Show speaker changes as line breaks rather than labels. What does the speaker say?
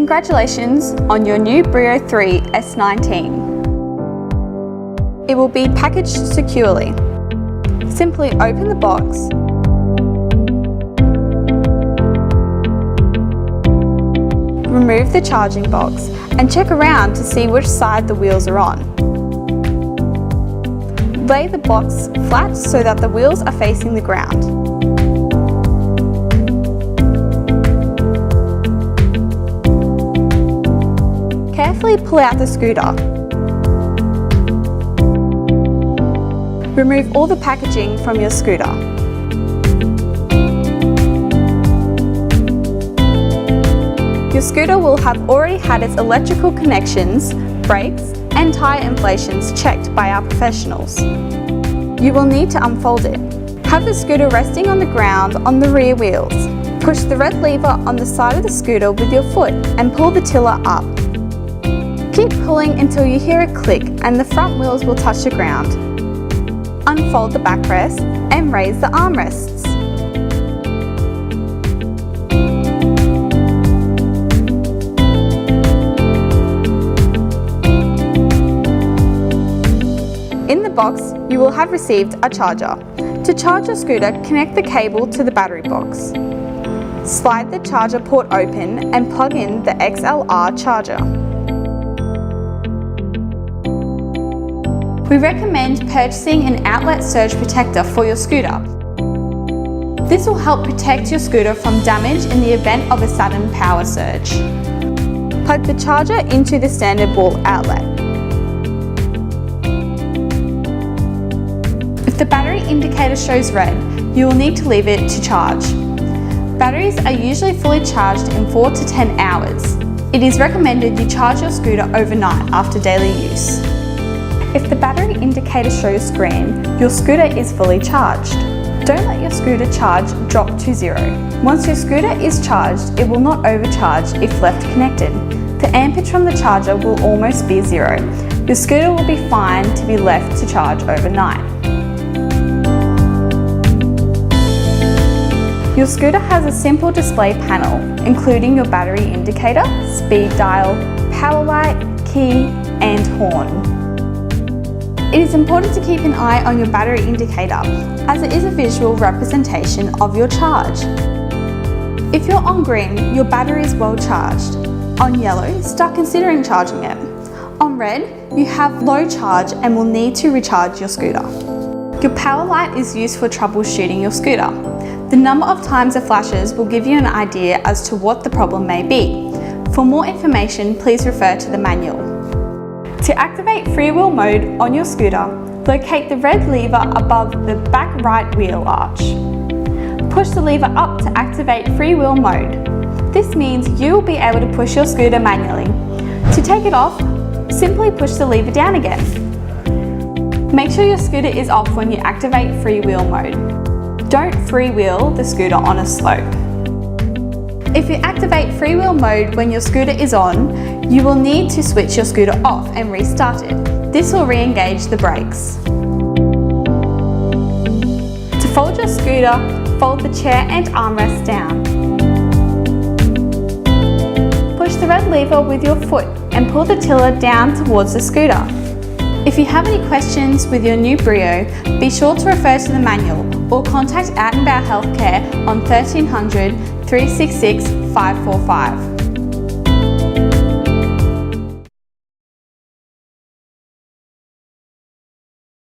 Congratulations on your new Brio 3 S19. It will be packaged securely. Simply open the box, remove the charging box and check around to see which side the wheels are on. Lay the box flat so that the wheels are facing the ground. Carefully pull out the scooter. Remove all the packaging from your scooter. Your scooter will have already had its electrical connections, brakes and tyre inflations checked by our professionals. You will need to unfold it. Have the scooter resting on the ground on the rear wheels. Push the red lever on the side of the scooter with your foot and pull the tiller up. Keep pulling until you hear a click and the front wheels will touch the ground. Unfold the backrest and raise the armrests. In the box, you will have received a charger. To charge your scooter, connect the cable to the battery box. Slide the charger port open and plug in the XLR charger. We recommend purchasing an outlet surge protector for your scooter. This will help protect your scooter from damage in the event of a sudden power surge. Plug the charger into the standard wall outlet. If the battery indicator shows red, you will need to leave it to charge. Batteries are usually fully charged in 4 to 10 hours. It is recommended you charge your scooter overnight after daily use. If the battery indicator shows green, your scooter is fully charged. Don't let your scooter charge drop to zero. Once your scooter is charged, it will not overcharge if left connected. The ampage from the charger will almost be zero. Your scooter will be fine to be left to charge overnight. Your scooter has a simple display panel, including your battery indicator, speed dial, power light, key, and horn. It is important to keep an eye on your battery indicator, as it is a visual representation of your charge. If you're on green, your battery is well charged. On yellow, start considering charging it. On red, you have low charge and will need to recharge your scooter. Your power light is used for troubleshooting your scooter. The number of times it flashes will give you an idea as to what the problem may be. For more information, please refer to the manual. To activate freewheel mode on your scooter, locate the red lever above the back right wheel arch. Push the lever up to activate freewheel mode. This means you will be able to push your scooter manually. To take it off, simply push the lever down again. Make sure your scooter is off when you activate freewheel mode. Don't freewheel the scooter on a slope. If you activate freewheel mode when your scooter is on, you will need to switch your scooter off and restart it. This will re-engage the brakes. To fold your scooter, fold the chair and armrest down. Push the red lever with your foot and pull the tiller down towards the scooter. If you have any questions with your new Brio, be sure to refer to the manual or contact Out and About Healthcare on 1300 366 545.